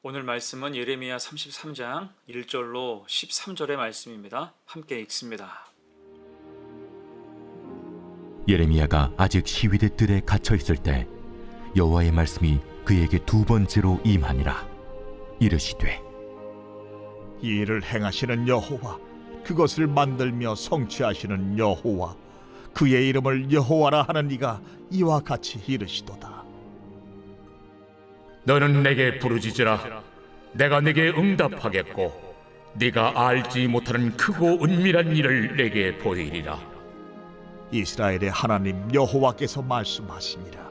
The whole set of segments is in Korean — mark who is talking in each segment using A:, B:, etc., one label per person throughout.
A: 오늘 말씀은 예레미야 33장 1절로 13절의 말씀입니다. 함께 읽습니다.
B: 예레미야가 아직 시위대 뜰에 갇혀 있을 때 여호와의 말씀이 그에게 두 번째로 임하니라. 이르시되
C: 이 일을 행하시는 여호와, 그것을 만들며 성취하시는 여호와, 그의 이름을 여호와라 하는 이가 이와 같이 이르시도다.
D: 너는 내게 부르짖으라. 내가 내게 응답하겠고 네가 알지 못하는 크고 은밀한 일을 내게 보이리라.
C: 이스라엘의 하나님 여호와께서 말씀하시니라.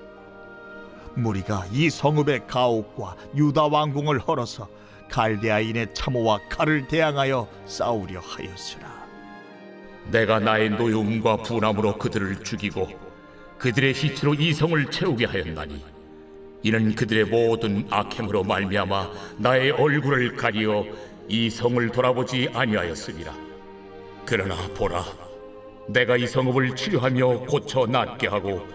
C: 무리가 이 성읍의 가옥과 유다 왕궁을 헐어서 갈대아인의 참호와 칼을 대항하여 싸우려 하였으나
D: 내가 나의 노여움과 분함으로 그들을 죽이고 그들의 시체로 이 성을 채우게 하였나니 이는 그들의 모든 악행으로 말미암아 나의 얼굴을 가리어 이 성을 돌아보지 아니하였습니다. 그러나 보라, 내가 이 성읍을 치료하며 고쳐 낫게 하고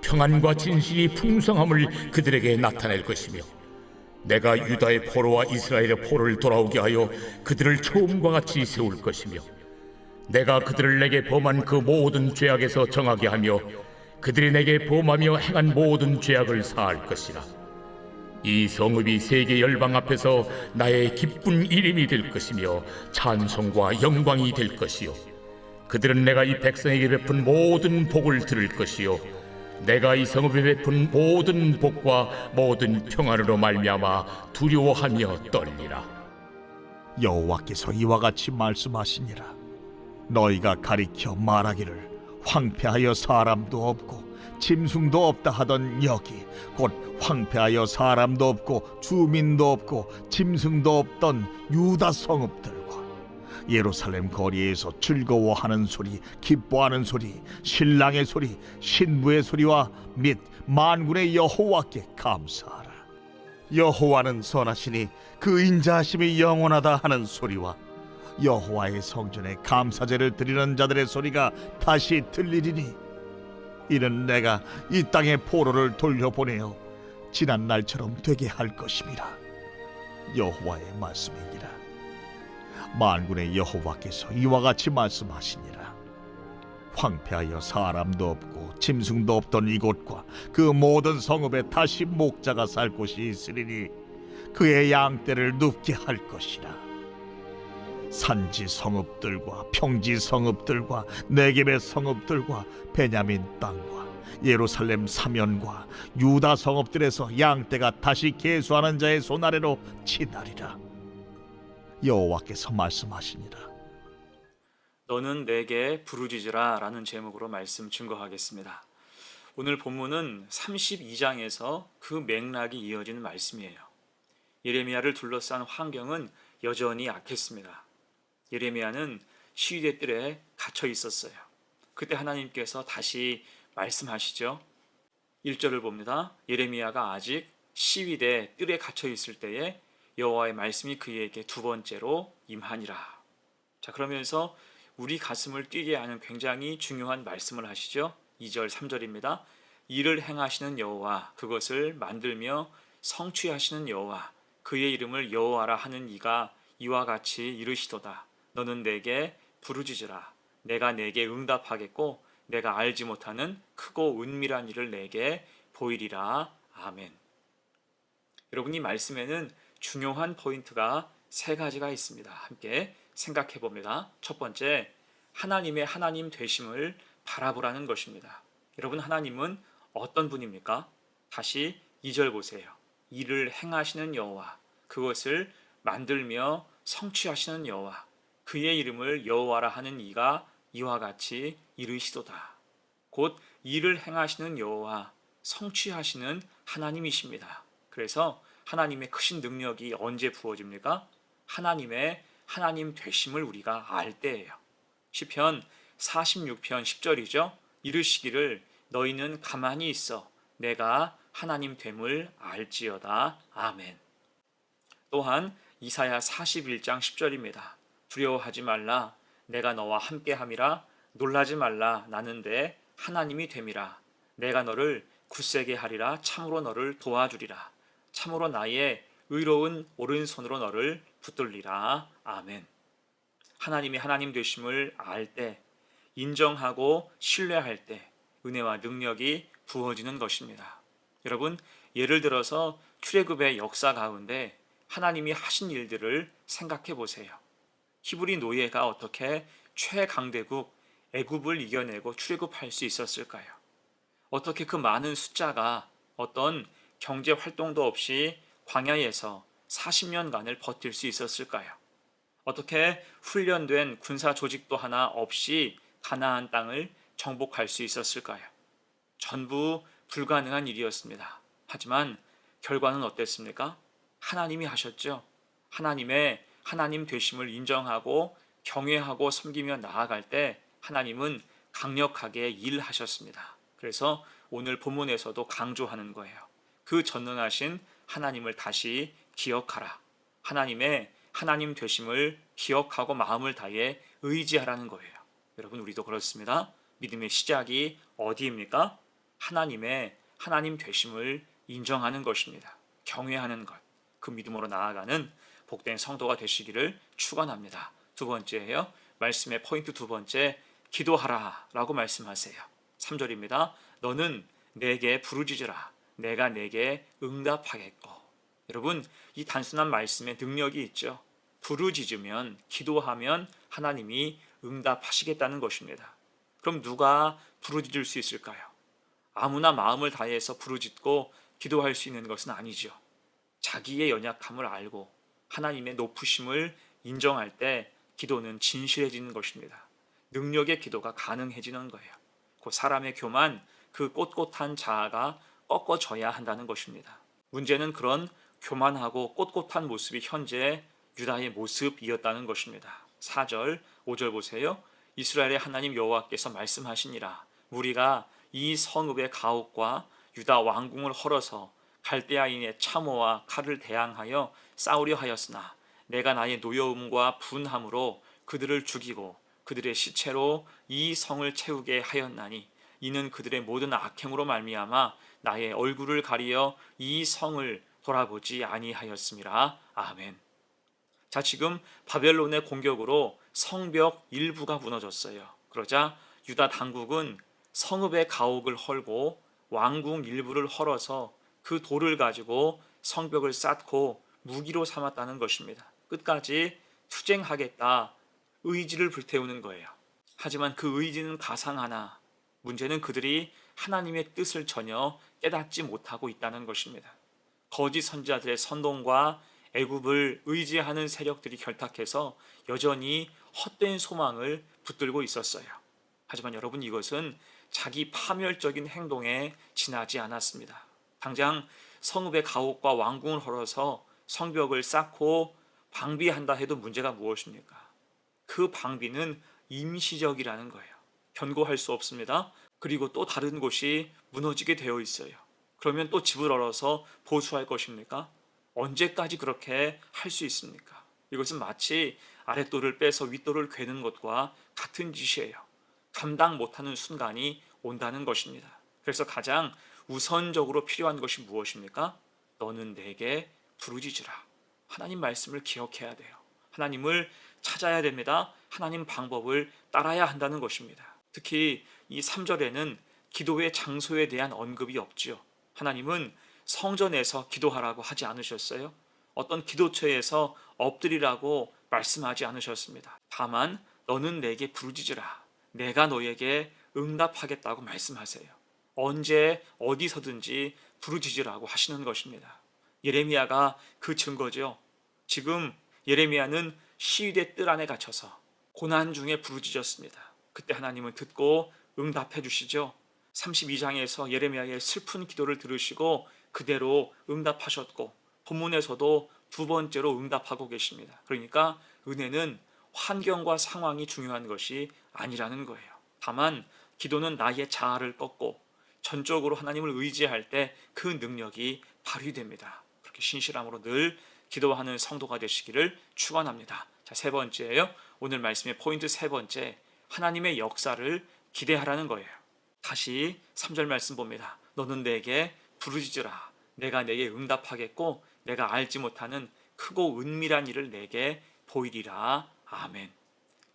D: 평안과 진실이 풍성함을 그들에게 나타낼 것이며 내가 유다의 포로와 이스라엘의 포로를 돌아오게 하여 그들을 처음과 같이 세울 것이며 내가 그들을 내게 범한 그 모든 죄악에서 정하게 하며 그들이 내게 범하며 행한 모든 죄악을 사할 것이라. 이 성읍이 세계 열방 앞에서 나의 기쁜 이름이 될 것이며 찬송과 영광이 될 것이요 그들은 내가 이 백성에게 베푼 모든 복을 들을 것이요 내가 이 성읍에 베푼 모든 복과 모든 평안으로 말미암아 두려워하며 떨리라.
C: 여호와께서 이와 같이 말씀하시니라. 너희가 가리켜 말하기를 황폐하여 사람도 없고 짐승도 없다 하던 여기 곧 황폐하여 사람도 없고 주민도 없고 짐승도 없던 유다 성읍들과 예루살렘 거리에서 즐거워하는 소리, 기뻐하는 소리, 신랑의 소리, 신부의 소리와 및 만군의 여호와께 감사하라. 여호와는 선하시니 그 인자하심이 영원하다 하는 소리와 여호와의 성전에 감사제를 드리는 자들의 소리가 다시 들리리니 이는 내가 이 땅의 포로를 돌려보내어 지난 날처럼 되게 할 것임이라. 여호와의 말씀이니라. 만군의 여호와께서 이와 같이 말씀하시니라. 황폐하여 사람도 없고 짐승도 없던 이곳과 그 모든 성읍에 다시 목자가 살 곳이 있으리니 그의 양떼를 눕게 할 것이라. 산지 성읍들과 평지 성읍들과 네겝의 성읍들과 베냐민 땅과 예루살렘 사면과 유다 성읍들에서 양떼가 다시 계수하는 자의 손 아래로 지나리라. 여호와께서 말씀하시니라.
A: 너는 내게 부르짖으라 라는 제목으로 말씀 증거하겠습니다. 오늘 본문은 32장에서 그 맥락이 이어지는 말씀이에요. 예레미야를 둘러싼 환경은 여전히 악했습니다. 예레미야는 시위대 뜰에 갇혀 있었어요. 그때 하나님께서 다시 말씀하시죠. 1절을 봅니다. 예레미야가 아직 시위대 뜰에 갇혀 있을 때에 여호와의 말씀이 그에게 두 번째로 임하니라. 자, 그러면서 우리 가슴을 뛰게 하는 굉장히 중요한 말씀을 하시죠. 2절 3절입니다. 이를 행하시는 여호와, 그것을 만들며 성취하시는 여호와, 그의 이름을 여호와라 하는 이가 이와 같이 이르시도다. 너는 내게 부르짖으라. 내가 내게 응답하겠고 내가 알지 못하는 크고 은밀한 일을 내게 보이리라. 아멘. 여러분, 이 말씀에는 중요한 포인트가 세 가지가 있습니다. 함께 생각해 봅니다. 첫 번째, 하나님의 하나님 되심을 바라보라는 것입니다. 여러분, 하나님은 어떤 분입니까? 다시 2절 보세요. 이를 행하시는 여호와, 그것을 만들며 성취하시는 여호와, 그의 이름을 여호와라 하는 이가 이와 같이 이르시도다. 곧 이를 행하시는 여호와, 성취하시는 하나님이십니다. 그래서 하나님의 크신 능력이 언제 부어집니까? 하나님의 하나님 되심을 우리가 알 때예요. 시편 46편 10절이죠. 이르시기를 너희는 가만히 있어 내가 하나님 됨을 알지어다. 아멘. 또한 이사야 41장 10절입니다. 두려워하지 말라. 내가 너와 함께함이라. 놀라지 말라. 나는 내 하나님이 됨이라. 내가 너를 굳세게 하리라. 참으로 너를 도와주리라. 참으로 나의 의로운 오른손으로 너를 붙들리라. 아멘. 하나님이 하나님 되심을 알 때, 인정하고 신뢰할 때 은혜와 능력이 부어지는 것입니다. 여러분, 예를 들어서 출애굽의 역사 가운데 하나님이 하신 일들을 생각해 보세요. 히브리 노예가 어떻게 최강대국 애굽을 이겨내고 출애굽할 수 있었을까요? 어떻게 그 많은 숫자가 어떤 경제 활동도 없이 광야에서 40년간을 버틸 수 있었을까요? 어떻게 훈련된 군사 조직도 하나 없이 가나안 땅을 정복할 수 있었을까요? 전부 불가능한 일이었습니다. 하지만 결과는 어땠습니까? 하나님이 하셨죠. 하나님의 하나님 되심을 인정하고 경외하고 섬기며 나아갈 때 하나님은 강력하게 일하셨습니다. 그래서 오늘 본문에서도 강조하는 거예요. 그 전능하신 하나님을 다시 기억하라. 하나님의 하나님 되심을 기억하고 마음을 다해 의지하라는 거예요. 여러분, 우리도 그렇습니다. 믿음의 시작이 어디입니까? 하나님의 하나님 되심을 인정하는 것입니다. 경외하는 것, 그 믿음으로 나아가는 복된 성도가 되시기를 축원합니다. 두 번째예요. 말씀의 포인트 두 번째, 기도하라 라고 말씀하세요. 3절입니다. 너는 내게 부르짖으라. 내가 내게 응답하겠고. 여러분, 이 단순한 말씀에 능력이 있죠. 부르짖으면, 기도하면 하나님이 응답하시겠다는 것입니다. 그럼 누가 부르짖을 수 있을까요? 아무나 마음을 다해서 부르짖고 기도할 수 있는 것은 아니죠. 자기의 연약함을 알고 하나님의 높으심을 인정할 때 기도는 진실해지는 것입니다. 능력의 기도가 가능해지는 거예요. 그 사람의 교만, 그 꼿꼿한 자아가 꺾어져야 한다는 것입니다. 문제는 그런 교만하고 꼿꼿한 모습이 현재 유다의 모습이었다는 것입니다. 4절, 5절 보세요. 이스라엘의 하나님 여호와께서 말씀하시니라. 우리가 이 성읍의 가옥과 유다 왕궁을 헐어서 갈대아인의 참호와 칼을 대항하여 싸우려 하였으나 내가 나의 노여움과 분함으로 그들을 죽이고 그들의 시체로 이 성을 채우게 하였나니 이는 그들의 모든 악행으로 말미암아 나의 얼굴을 가리어 이 성을 돌아보지 아니하였음이라. 아멘. 자, 지금 바벨론의 공격으로 성벽 일부가 무너졌어요. 그러자 유다 당국은 성읍의 가옥을 헐고 왕궁 일부를 헐어서 그 돌을 가지고 성벽을 쌓고 무기로 삼았다는 것입니다. 끝까지 투쟁하겠다, 의지를 불태우는 거예요. 하지만 그 의지는 가상하나 문제는 그들이 하나님의 뜻을 전혀 깨닫지 못하고 있다는 것입니다. 거짓 선지자들의 선동과 애굽을 의지하는 세력들이 결탁해서 여전히 헛된 소망을 붙들고 있었어요. 하지만 여러분, 이것은 자기 파멸적인 행동에 지나지 않았습니다. 당장 성읍의 가옥과 왕궁을 헐어서 성벽을 쌓고 방비한다 해도 문제가 무엇입니까? 그 방비는 임시적이라는 거예요. 견고할 수 없습니다. 그리고 또 다른 곳이 무너지게 되어 있어요. 그러면 또 집을 얼어서 보수할 것입니까? 언제까지 그렇게 할 수 있습니까? 이것은 마치 아랫돌을 빼서 윗돌을 괴는 것과 같은 짓이에요. 감당 못하는 순간이 온다는 것입니다. 그래서 가장 우선적으로 필요한 것이 무엇입니까? 너는 내게 부르짖으라. 하나님 말씀을 기억해야 돼요. 하나님을 찾아야 됩니다. 하나님 방법을 따라야 한다는 것입니다. 특히 이 3절에는 기도의 장소에 대한 언급이 없지요. 하나님은 성전에서 기도하라고 하지 않으셨어요? 어떤 기도처에서 엎드리라고 말씀하지 않으셨습니다. 다만 너는 내게 부르짖으라. 내가 너에게 응답하겠다고 말씀하세요. 언제 어디서든지 부르짖으라고 하시는 것입니다. 예레미야가 그 증거죠. 지금 예레미야는 시위대 뜰 안에 갇혀서 고난 중에 부르짖었습니다. 그때 하나님은 듣고 응답해 주시죠. 32장에서 예레미야의 슬픈 기도를 들으시고 그대로 응답하셨고 본문에서도 두 번째로 응답하고 계십니다. 그러니까 은혜는 환경과 상황이 중요한 것이 아니라는 거예요. 다만 기도는 나의 자아를 꺾고 전적으로 하나님을 의지할 때 그 능력이 발휘됩니다. 그렇게 신실함으로 늘 기도하는 성도가 되시기를 축원합니다. 자, 세 번째예요. 오늘 말씀의 포인트 세 번째, 하나님의 역사를 기대하라는 거예요. 다시 3절 말씀 봅니다. 너는 내게 부르짖으라. 내가 내게 응답하겠고 내가 알지 못하는 크고 은밀한 일을 내게 보이리라. 아멘.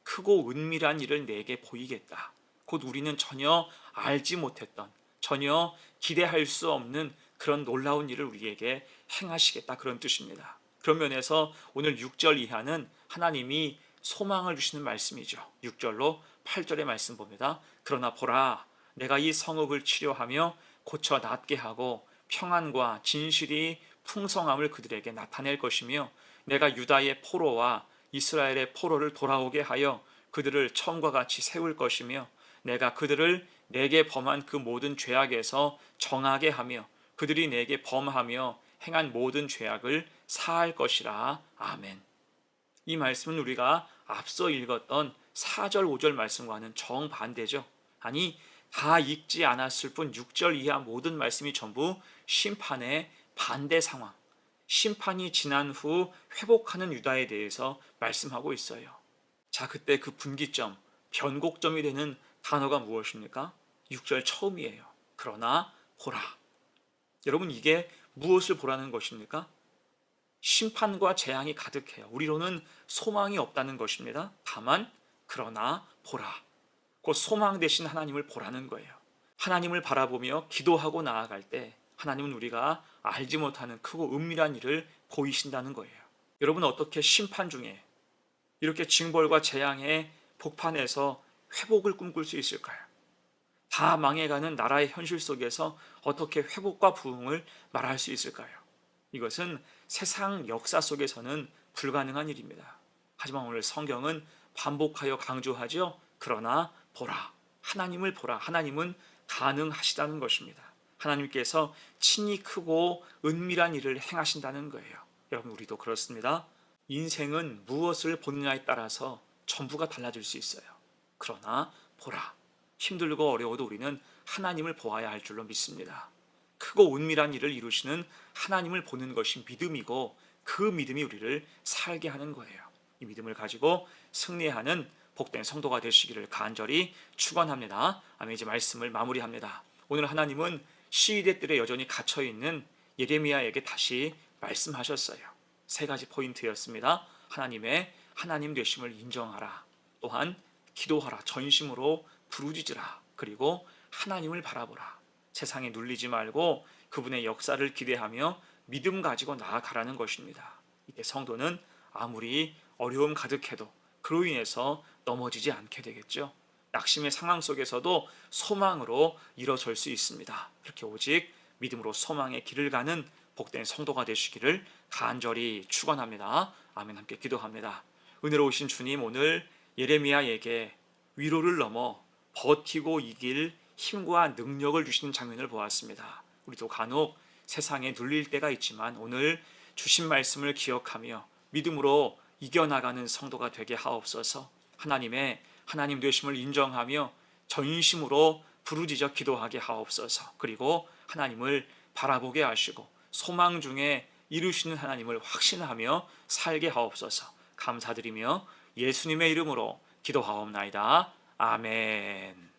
A: 크고 은밀한 일을 내게 보이겠다. 곧 우리는 전혀 알지 못했던, 전혀 기대할 수 없는 그런 놀라운 일을 우리에게 행하시겠다, 그런 뜻입니다. 그런 면에서 오늘 6절 이하는 하나님이 소망을 주시는 말씀이죠. 6절로 8절의 말씀 봅니다. 그러나 보라, 내가 이 성읍을 치료하며 고쳐 낫게 하고 평안과 진실이 풍성함을 그들에게 나타낼 것이며, 내가 유다의 포로와 이스라엘의 포로를 돌아오게 하여 그들을 처음과 같이 세울 것이며, 내가 그들을 내게 범한 그 모든 죄악에서 정하게 하며 그들이 내게 범하며 행한 모든 죄악을 사할 것이라. 아멘. 이 말씀은 우리가 앞서 읽었던 4절 5절 말씀과는 정반대죠. 아니, 다 읽지 않았을 뿐 6절 이하 모든 말씀이 전부 심판의 반대 상황, 심판이 지난 후 회복하는 유다에 대해서 말씀하고 있어요. 자, 그때 그 분기점, 변곡점이 되는 단어가 무엇입니까? 6절 처음이에요. 그러나 보라. 여러분, 이게 무엇을 보라는 것입니까? 심판과 재앙이 가득해요. 우리로는 소망이 없다는 것입니다. 다만 그러나 보라. 곧 소망 대신 하나님을 보라는 거예요. 하나님을 바라보며 기도하고 나아갈 때 하나님은 우리가 알지 못하는 크고 은밀한 일을 보이신다는 거예요. 여러분, 어떻게 심판 중에 이렇게 징벌과 재앙의 복판에서 회복을 꿈꿀 수 있을까요? 다 망해가는 나라의 현실 속에서 어떻게 회복과 부흥을 말할 수 있을까요? 이것은 세상 역사 속에서는 불가능한 일입니다. 하지만 오늘 성경은 반복하여 강조하죠. 그러나 보라, 하나님을 보라. 하나님은 가능하시다는 것입니다. 하나님께서 친히 크고 은밀한 일을 행하신다는 거예요. 여러분, 우리도 그렇습니다. 인생은 무엇을 보느냐에 따라서 전부가 달라질 수 있어요. 그러나 보라, 힘들고 어려워도 우리는 하나님을 보아야 할 줄로 믿습니다. 크고 은밀한 일을 이루시는 하나님을 보는 것이 믿음이고, 그 믿음이 우리를 살게 하는 거예요. 이 믿음을 가지고 승리하는 복된 성도가 되시기를 간절히 축원합니다. 아멘. 이제 말씀을 마무리합니다. 오늘 하나님은 시위대 뜰에 여전히 갇혀있는 예레미야에게 다시 말씀하셨어요. 세 가지 포인트였습니다. 하나님의 하나님 되심을 인정하라. 또한 기도하라. 전심으로 부르짖으라. 그리고 하나님을 바라보라. 세상에 눌리지 말고 그분의 역사를 기대하며 믿음 가지고 나아가라는 것입니다. 이때 성도는 아무리 어려움 가득해도 그로 인해서 넘어지지 않게 되겠죠. 낙심의 상황 속에서도 소망으로 일어설 수 있습니다. 이렇게 오직 믿음으로 소망의 길을 가는 복된 성도가 되시기를 간절히 축원합니다. 아멘. 함께 기도합니다. 은혜로우신 주님, 오늘 예레미야에게 위로를 넘어 버티고 이길 힘과 능력을 주시는 장면을 보았습니다. 우리도 간혹 세상에 눌릴 때가 있지만 오늘 주신 말씀을 기억하며 믿음으로 이겨나가는 성도가 되게 하옵소서. 하나님의 하나님 되심을 인정하며 전심으로 부르짖어 기도하게 하옵소서. 그리고 하나님을 바라보게 하시고 소망 중에 이루시는 하나님을 확신하며 살게 하옵소서. 감사드리며 예수님의 이름으로 기도하옵나이다. 아멘.